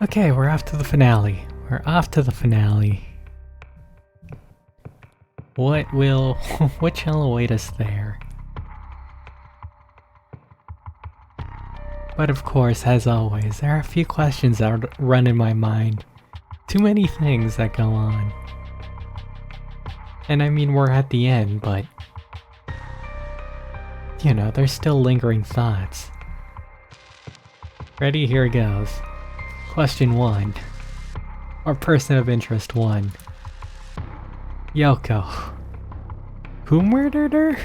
Okay, we're off to the finale. We're off to the finale. What shall await us there? But of course, as always, there are a few questions that run in my mind. Too many things that go on. And I mean, we're at the end, but you know, there's still lingering thoughts. Ready? Here it goes. Question 1. Or person of interest 1. Yoko. Who murdered her?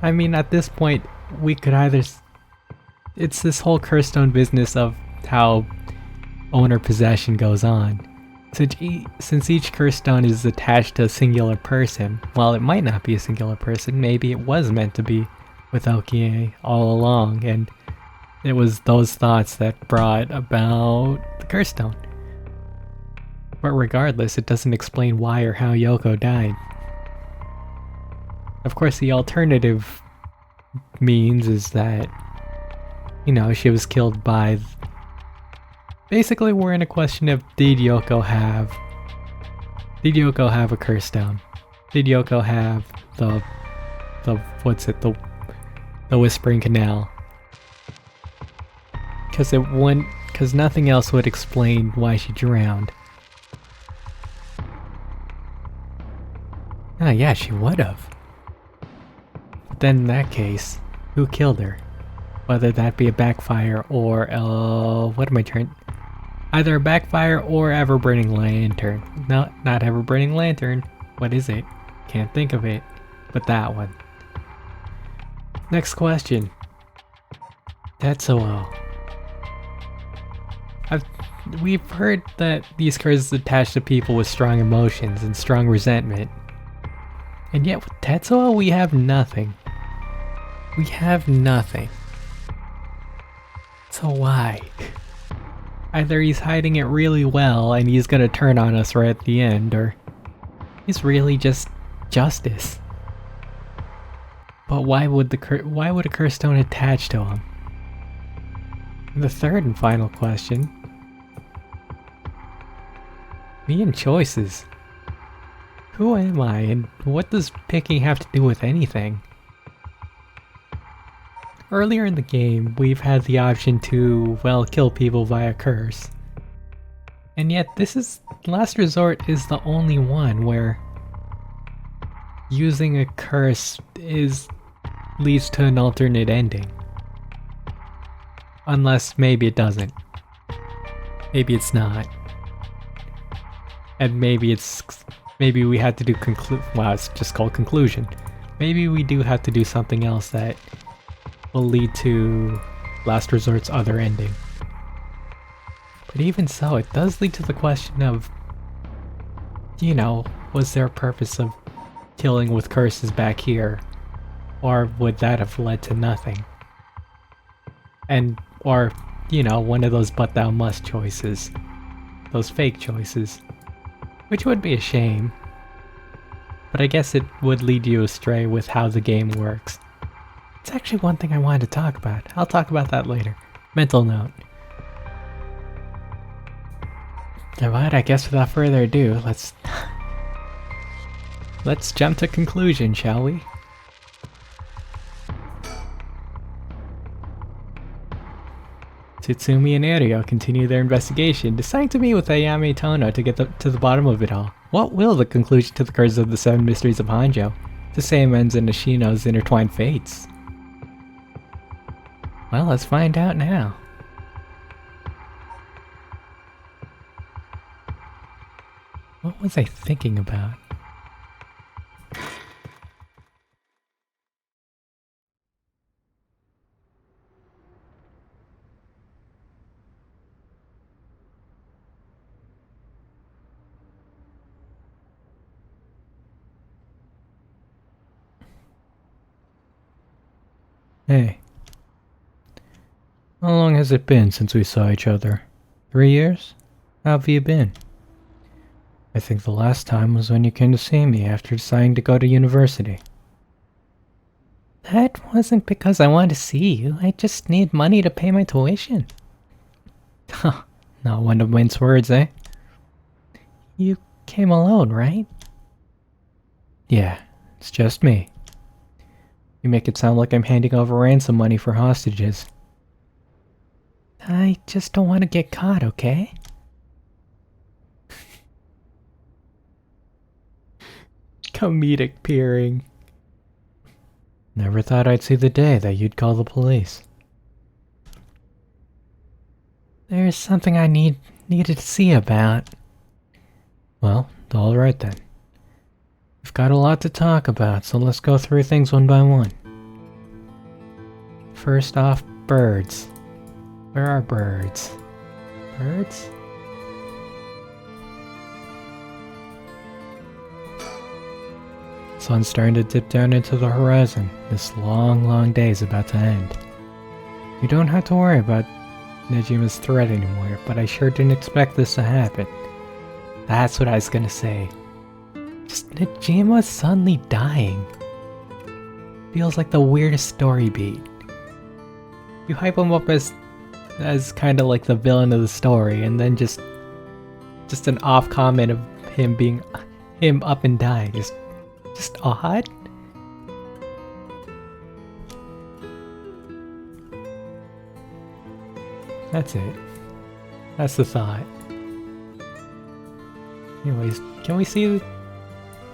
I mean, at this point, we could either... It's this whole Curstone business of how owner possession goes on. Since each Curstone is attached to a singular person, while it might not be a singular person, maybe it was meant to be with Okie all along, and it was those thoughts that brought about the Curstone. But regardless, it doesn't explain why or how Yoko died. Of course, the alternative means is that, you know, she was killed by... Basically, we're in a question of did Yoko have a Curstone? Did Yoko have the Whispering Canal? Because nothing else would explain why she drowned. Ah, yeah, she would have. But then in that case, who killed her? Whether that be a backfire or what am I trying? Either a backfire or ever-burning lantern. No, not ever-burning lantern. What is it? Can't think of it. But that one. Next question. Tetsuo. We've heard that these curses attach to people with strong emotions and strong resentment. And yet with Tetsuo, we have nothing. We have nothing. So why? Either he's hiding it really well and he's gonna turn on us right at the end, or he's really just justice. But why would a Curstone attach to him? And the third and final question. Me and choices. Who am I, and what does picking have to do with anything? Earlier in the game, we've had the option to, well, kill people via curse. And yet Last Resort is the only one where using a curse leads to an alternate ending. Unless maybe it doesn't. Maybe it's not. And maybe we had to do wow, it's just called conclusion. Maybe we do have to do something else that will lead to Last Resort's other ending. But even so, it does lead to the question of, you know, was there a purpose of killing with curses back here? Or would that have led to nothing? Or, you know, one of those but thou must choices. Those fake choices. Which would be a shame. But I guess it would lead you astray with how the game works. It's actually one thing I wanted to talk about. I'll talk about that later. Mental note. Alright, I guess without further ado, let's jump to conclusion, shall we? Tsutsumi and Ario continue their investigation, deciding to meet with Ayame Tono to get to the bottom of it all. What will the conclusion to the curse of the 7 mysteries of Honjo? The same ends in Ashino's intertwined fates. Well, let's find out now. What was I thinking about? Hey. How long has it been since we saw each other? 3 years? How have you been? I think the last time was when you came to see me after deciding to go to university. That wasn't because I wanted to see you. I just need money to pay my tuition. Huh. Not one to mince words, eh? You came alone, right? Yeah, it's just me. You make it sound like I'm handing over ransom money for hostages. I just don't want to get caught, okay? Comedic peering. Never thought I'd see the day that you'd call the police. There's something I needed to see about. Well, alright then. We've got a lot to talk about, so let's go through things one by one. First off, birds. Where are birds? Birds? Sun's starting to dip down into the horizon. This long, long day is about to end. You don't have to worry about Nejima's threat anymore, but I sure didn't expect this to happen. That's what I was gonna say. Just Nejima suddenly dying. Feels like the weirdest story beat. You hype him up as kind of like the villain of the story, and then just an off comment of him up and dying is just odd. That's it. That's the thought. Anyways, can we see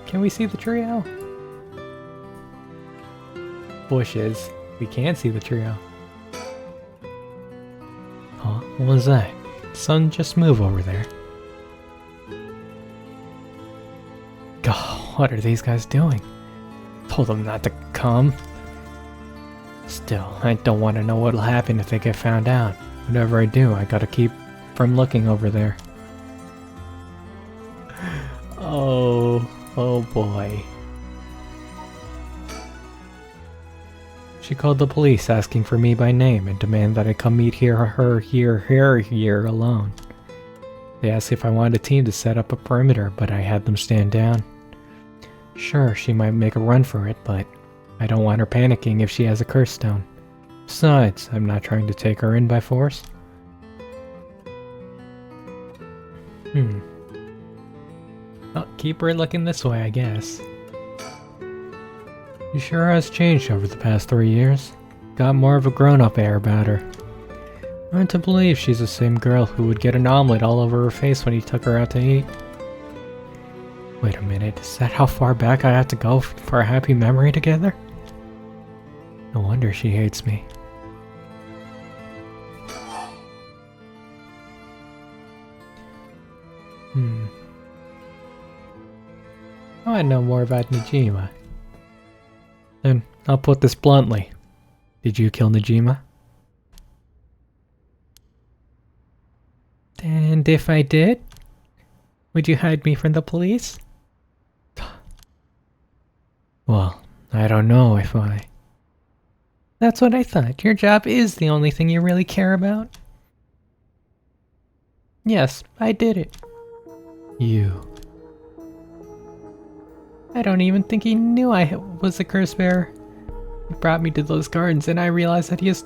the trio? Bushes. We can see the trio. Huh? What was that? Sun, just move over there. God, what are these guys doing? Told them not to come. Still, I don't want to know what'll happen if they get found out. Whatever I do, I gotta keep from looking over there. Oh boy. She called the police asking for me by name and demanded that I come meet her here alone. They asked if I wanted a team to set up a perimeter, but I had them stand down. Sure, she might make a run for it, but I don't want her panicking if she has a curse stone. Besides, I'm not trying to take her in by force. Well, keep her looking this way, I guess. She sure has changed over the past 3 years. Got more of a grown-up air about her. Hard to believe she's the same girl who would get an omelet all over her face when he took her out to eat. Wait a minute, is that how far back I have to go for a happy memory together? No wonder she hates me. I want to know more about Nejima. Then, I'll put this bluntly. Did you kill Nejima? And if I did? Would you hide me from the police? Well, I don't know if I... That's what I thought. Your job is the only thing you really care about. Yes, I did it. You... I don't even think he knew I was a curse bearer. He brought me to those gardens and I realized that he was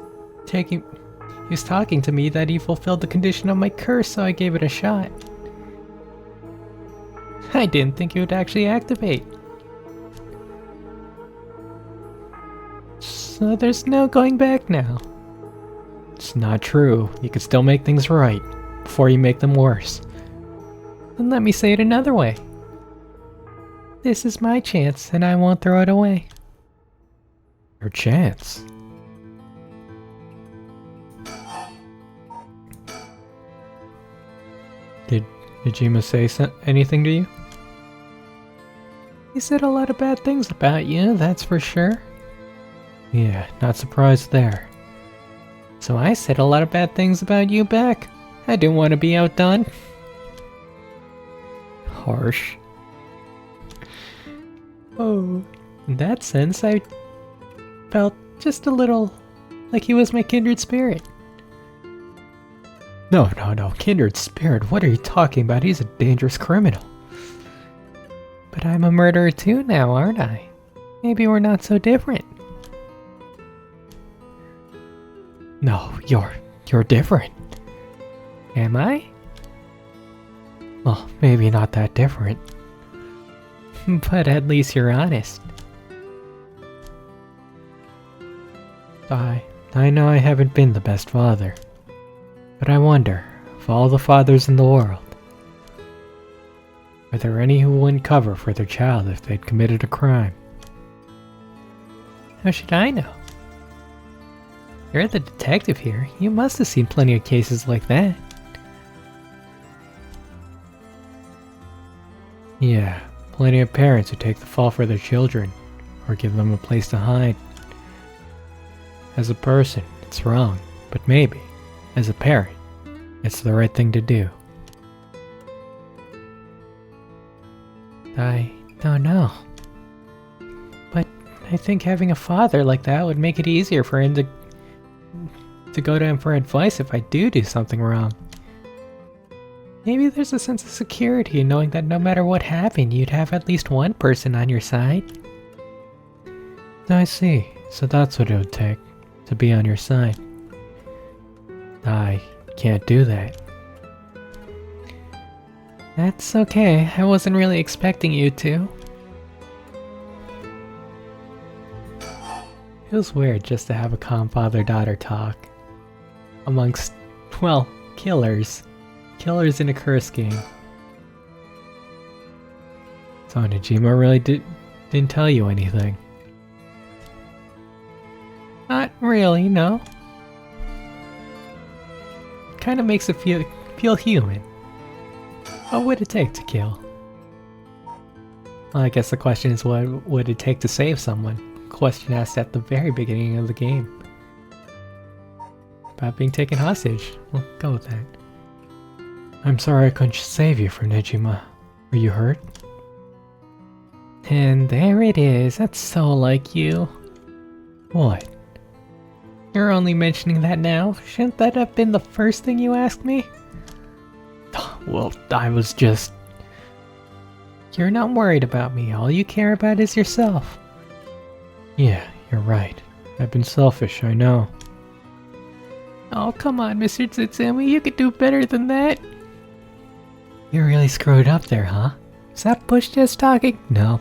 talking to me that he fulfilled the condition of my curse, so I gave it a shot. I didn't think it would actually activate. So there's no going back now. It's not true. You can still make things right before you make them worse. Then let me say it another way. This is my chance, and I won't throw it away. Your chance? Did Nejima say anything to you? He said a lot of bad things about you, that's for sure. Yeah, not surprised there. So I said a lot of bad things about you back. I didn't want to be outdone. Harsh. Oh, in that sense, I felt just a little like he was my kindred spirit. No, kindred spirit, what are you talking about? He's a dangerous criminal. But I'm a murderer too now, aren't I? Maybe we're not so different. No, you're different. Am I? Well, maybe not that different. But at least you're honest. I know I haven't been the best father. But I wonder, of all the fathers in the world, are there any who wouldn't cover for their child if they'd committed a crime? How should I know? You're the detective here. You must have seen plenty of cases like that. Yeah, plenty of parents who take the fall for their children, or give them a place to hide. As a person, it's wrong, but maybe, as a parent, it's the right thing to do. I don't know. But I think having a father like that would make it easier for him to go to him for advice if I do something wrong. Maybe there's a sense of security in knowing that no matter what happened, you'd have at least one person on your side. I see. So that's what it would take, to be on your side. I can't do that. That's okay. I wasn't really expecting you to. Feels weird just to have a calm father-daughter talk. Amongst, well, killers. Killers in a curse game. So Najima really didn't tell you anything? Not really, no. Kinda makes it feel human. What would it take to kill? Well, I guess the question is, what would it take to save someone? Question asked at the very beginning of the game. About being taken hostage. We'll go with that. I'm sorry I couldn't save you from Nejima. Were you hurt? And there it is. That's so like you. What? You're only mentioning that now. Shouldn't that have been the first thing you asked me? Well, I was just... You're not worried about me. All you care about is yourself. Yeah, you're right. I've been selfish, I know. Oh, come on, Mr. Tsutsumi. You could do better than that. You really screwed up there, huh? Is that Push just talking? No.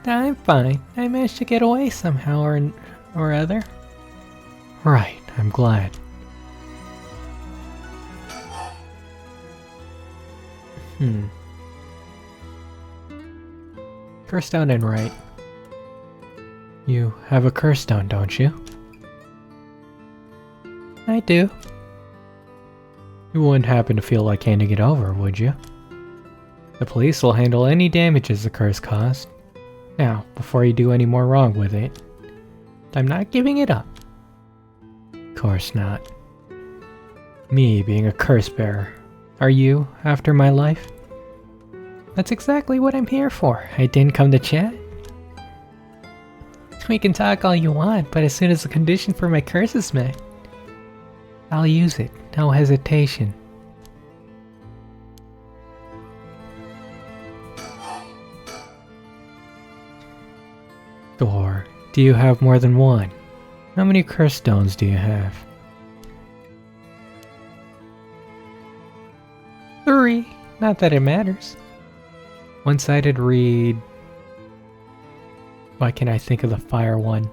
I'm fine. I managed to get away somehow or other. Right, I'm glad. Curse stone and right. You have a curse stone, don't you? I do. You wouldn't happen to feel like handing it over, would you? The police will handle any damages the curse caused. Now, before you do any more wrong with it, I'm not giving it up. Of course not. Me being a curse bearer. Are you after my life? That's exactly what I'm here for. I didn't come to chat. We can talk all you want, but as soon as the condition for my curse is met, I'll use it. No hesitation. Or do you have more than one? How many curse stones do you have? 3. Not that it matters. One-sided read... Why can't I think of the fire one?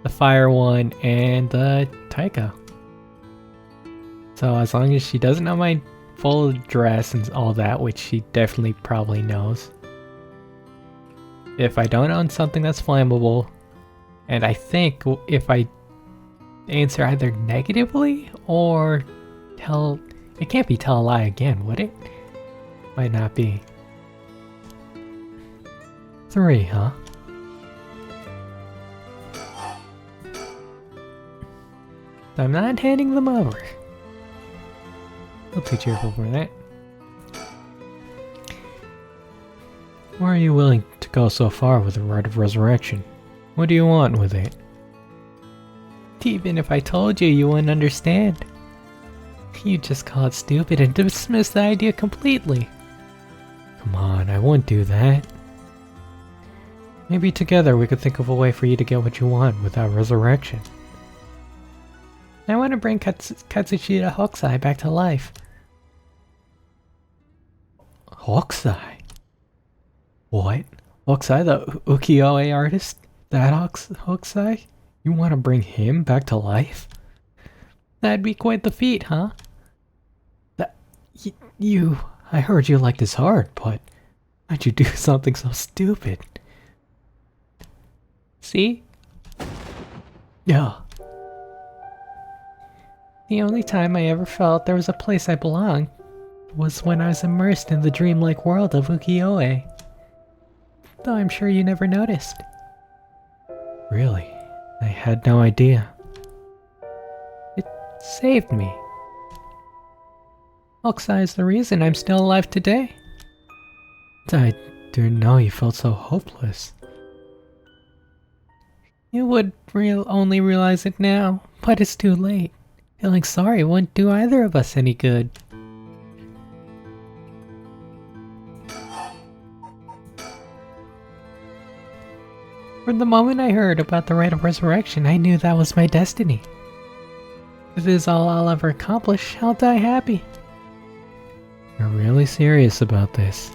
The fire one and the Taiko. So as long as she doesn't know my full address and all that, which she definitely probably knows. If I don't own something that's flammable, and I think if I answer either negatively or tell... It can't be tell a lie again, would it? Might not be. 3, huh? I'm not handing them over. I'll be cheerful for that. Why are you willing to go so far with the Rite of Resurrection? What do you want with it? Even if I told you, you wouldn't understand. You'd just call it stupid and dismiss the idea completely. Come on, I wouldn't do that. Maybe together we could think of a way for you to get what you want without resurrection. I want to bring Katsushita Hokusai back to life. Hokusai? What? Hokusai, the ukiyo-e artist? That Hokusai? You want to bring him back to life? That'd be quite the feat, huh? I heard you liked his art, but why'd you do something so stupid? See? Yeah. The only time I ever felt there was a place I belonged was when I was immersed in the dreamlike world of ukiyo-e. Though I'm sure you never noticed. Really? I had no idea. It saved me. Hokusai is the reason I'm still alive today. I didn't know you felt so hopeless. You would only realize it now, but it's too late. Feeling sorry wouldn't do either of us any good. From the moment I heard about the rite of resurrection, I knew that was my destiny. If this is all I'll ever accomplish, I'll die happy. You're really serious about this.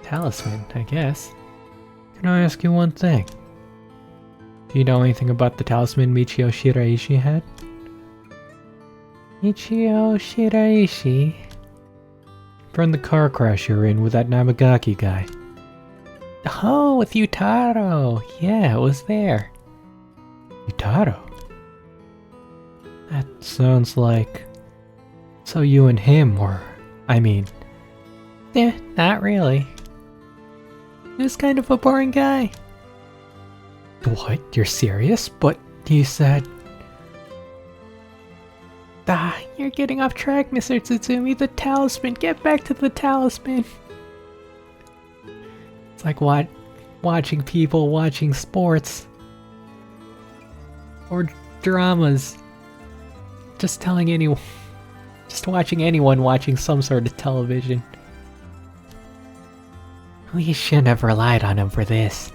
Talisman, I guess. Can I ask you one thing? Do you know anything about the talisman Michio Shiraishi had? Michio Shiraishi? From the car crash you were in with that Namagaki guy. Oh, with Yutaro! Yeah, it was there. Yutaro? That sounds like... So you and him were... not really. He was kind of a boring guy. What? You're serious? But you said... you're getting off track, Mr. Tsutsumi. The talisman! Get back to the talisman! It's like watching people watching sports. Or dramas. Just watching anyone watching some sort of television. We shouldn't have relied on him for this.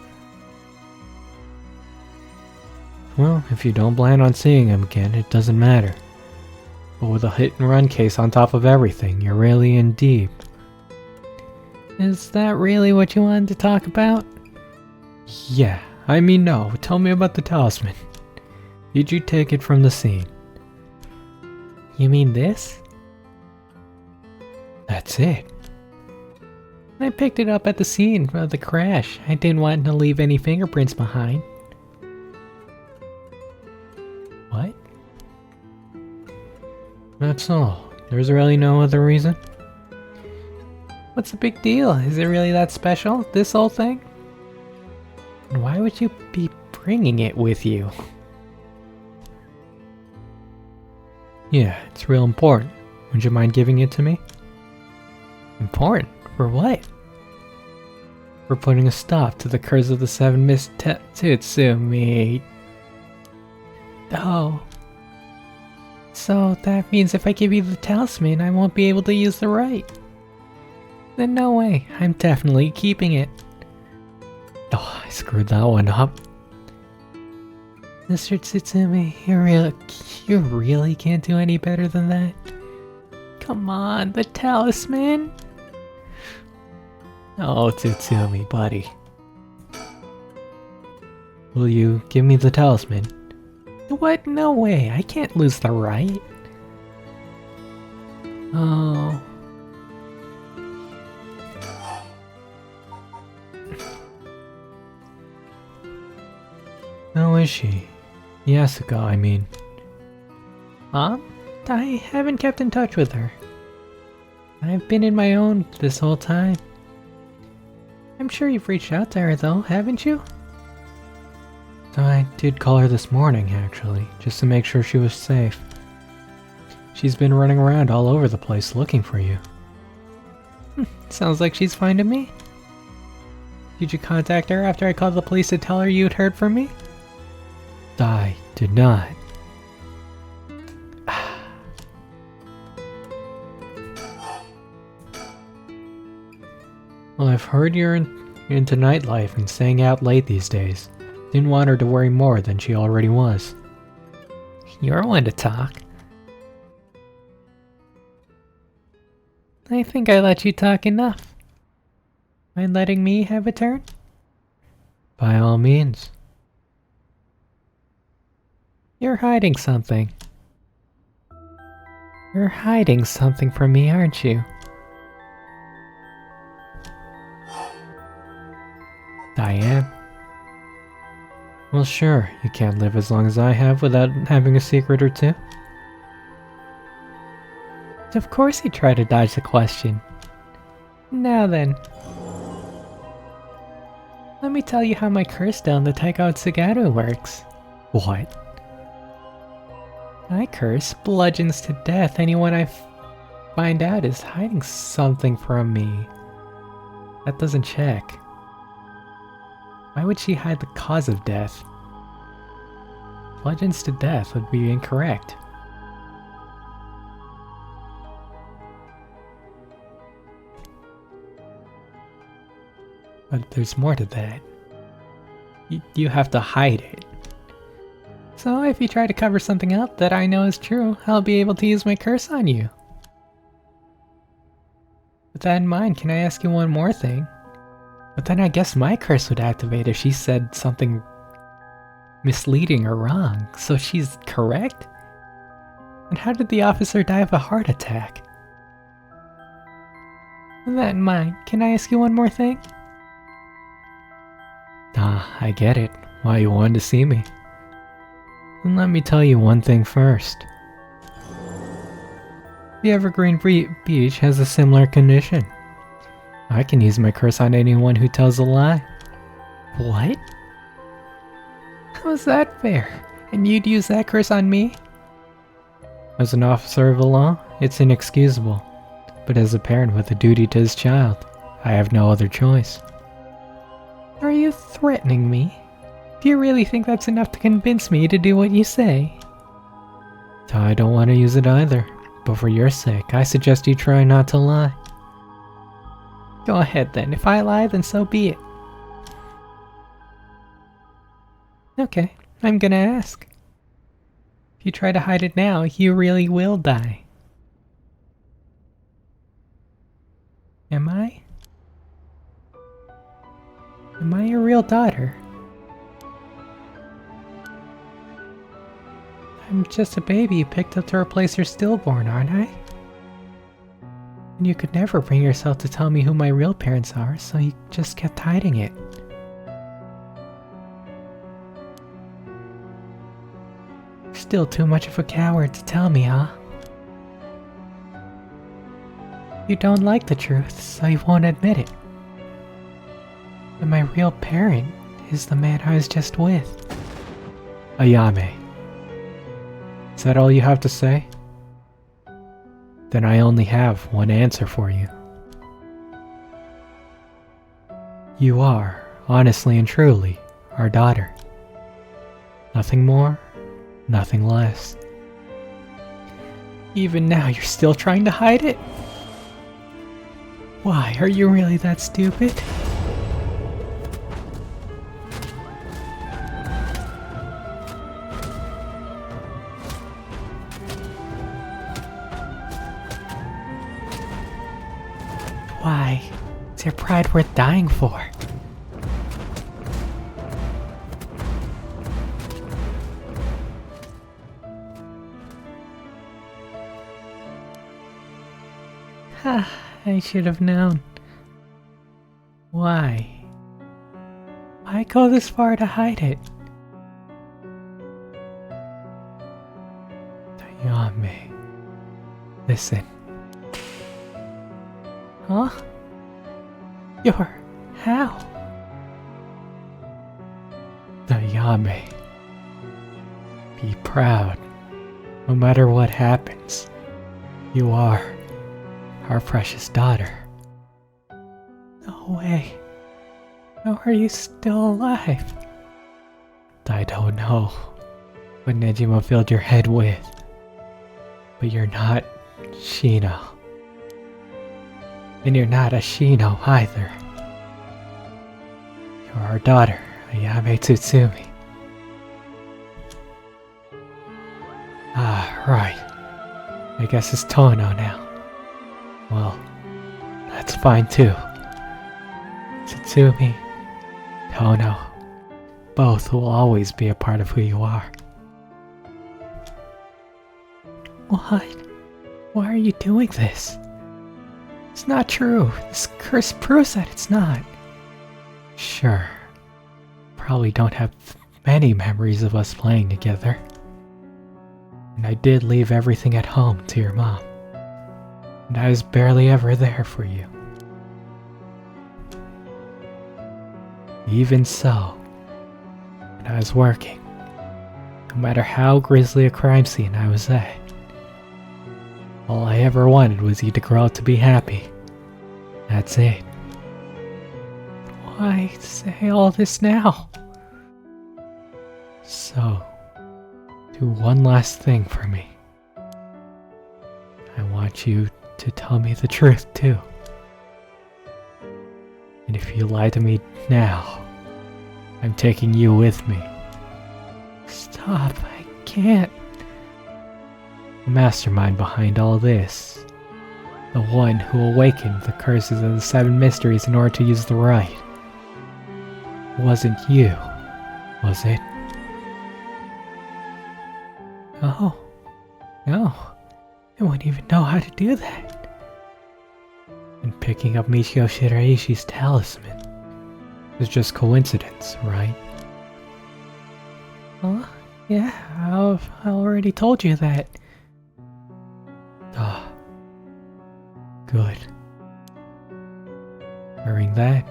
Well, if you don't plan on seeing him again, it doesn't matter. But with a hit-and-run case on top of everything, you're really in deep. Is that really what you wanted to talk about? Yeah, no. Tell me about the talisman. Did you take it from the scene? You mean this? That's it. I picked it up at the scene of the crash. I didn't want to leave any fingerprints behind. What? That's all. There's really no other reason? What's the big deal? Is it really that special, this whole thing? And why would you be bringing it with you? Yeah, it's real important. Would you mind giving it to me? Important? For what? For putting a stop to the curse of the seven Miss Tsutsumi. Oh. So that means if I give you the talisman, I won't be able to use the rite. Then no way, I'm definitely keeping it. Oh, I screwed that one up. Mr. Tsutsumi, you really can't do any better than that? Come on, the talisman? Oh, Tsutsumi, buddy. Will you give me the talisman? What? No way, I can't lose the rite. Oh. How is she? Yasuko, I mean. Huh? I haven't kept in touch with her. I've been in my own this whole time. I'm sure you've reached out to her though, haven't you? I did call her this morning, actually, just to make sure she was safe. She's been running around all over the place looking for you. Sounds like she's finding me. Did you contact her after I called the police to tell her you'd heard from me? I did not. Well, I've heard you're into nightlife and staying out late these days. Didn't want her to worry more than she already was. You're one to talk. I think I let you talk enough. Mind letting me have a turn? By all means. You're hiding something. You're hiding something from me, aren't you? I am. Well, sure, you can't live as long as I have without having a secret or two. Of course you try to dodge the question. Now then. Let me tell you how my curse down the Taiko Tsugaru works. What? My curse bludgeons to death anyone I find out is hiding something from me. That doesn't check. Why would she hide the cause of death? Bludgeons to death would be incorrect. But there's more to that. You have to hide it. So if you try to cover something up that I know is true, I'll be able to use my curse on you. With that in mind, can I ask you one more thing? But then I guess my curse would activate if she said something misleading or wrong, so she's correct? And how did the officer die of a heart attack? With that in mind, can I ask you one more thing? I get it. Why you wanted to see me. And let me tell you one thing first. The Evergreen Beach has a similar condition. I can use my curse on anyone who tells a lie. What? How's that fair? And you'd use that curse on me? As an officer of the law, it's inexcusable. But as a parent with a duty to his child, I have no other choice. Are you threatening me? Do you really think that's enough to convince me to do what you say? I don't want to use it either, but for your sake, I suggest you try not to lie. Go ahead then. If I lie, then so be it. Okay, I'm gonna ask. If you try to hide it now, you really will die. Am I? Am I your real daughter? I'm just a baby you picked up to replace your stillborn, aren't I? And you could never bring yourself to tell me who my real parents are, so you just kept hiding it. You're still too much of a coward to tell me, huh? You don't like the truth, so you won't admit it. But my real parent is the man I was just with. Ayame. Is that all you have to say? Then I only have one answer for you. You are, honestly and truly, our daughter. Nothing more, nothing less. Even now you're still trying to hide it? Why, are you really that stupid? Why? Is your pride worth dying for? Ha, I should have known. Why? Why go this far to hide it? Ayame. Listen. Huh? How? Ayame. Be proud. No matter what happens, you are our precious daughter. No way. How are you still alive? I don't know what Nejima filled your head with, but you're not Shino. And you're not a Shino either. for our daughter, Ayame Tsutsumi. Ah, right. I guess it's Tono now. Well, that's fine too. Tsutsumi, Tono, both will always be a part of who you are. What? Why are you doing this? It's not true. This curse proves that it's not. Sure. Probably don't have many memories of us playing together. And I did leave everything at home to your mom. And I was barely ever there for you. Even so, when I was working, no matter how grisly a crime scene I was at, all I ever wanted was you to grow up to be happy. That's it. Why say all this now? So, do one last thing for me. I want you to tell me the truth too. And if you lie to me now, I'm taking you with me. Stop, I can't. The mastermind behind all this. The one who awakened the curses of the 7 mysteries in order to use the right. Wasn't you, was it? Oh, no. I wouldn't even know how to do that. And picking up Michio Shiraishi's talisman is just coincidence, right? Yeah, I already told you that. Ah, good. Wearing that,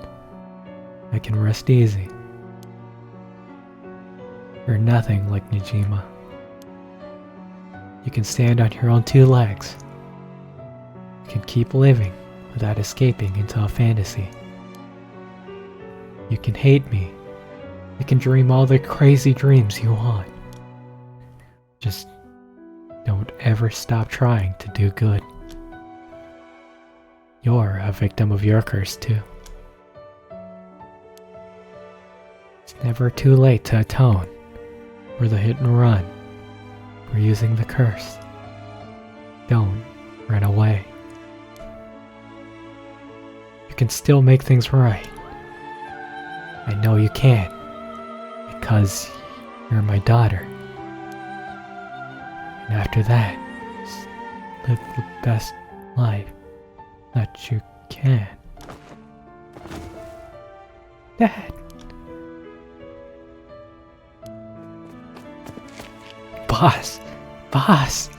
I can rest easy. You're nothing like Nijima. You can stand on your own 2 legs. You can keep living without escaping into a fantasy. You can hate me. You can dream all the crazy dreams you want. Just don't ever stop trying to do good. You're a victim of your curse too. It's never too late to atone for the hit and run, for using the curse. Don't run away. You can still make things right. I know you can, because you're my daughter. And after that, just live the best life that you can. Dad! Boss! Boss!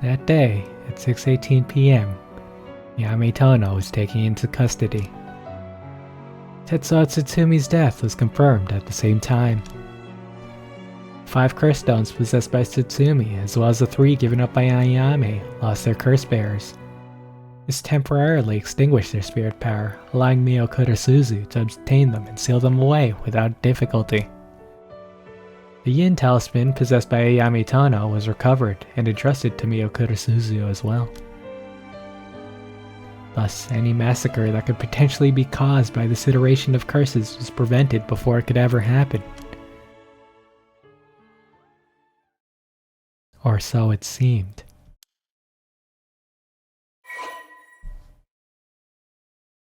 That day, at 6:18 p.m., Yami Tono was taken into custody. Tetsuo Tsutsumi's death was confirmed at the same time. 5 curse stones possessed by Tsutsumi, as well as the 3 given up by Ayame, lost their curse bearers. This temporarily extinguished their spirit power, allowing Miyokota Suzu to obtain them and seal them away without difficulty. The Yin talisman possessed by Ayame Tono was recovered and entrusted to Miyokota Suzu as well. Thus, any massacre that could potentially be caused by this iteration of curses was prevented before it could ever happen. Or so it seemed.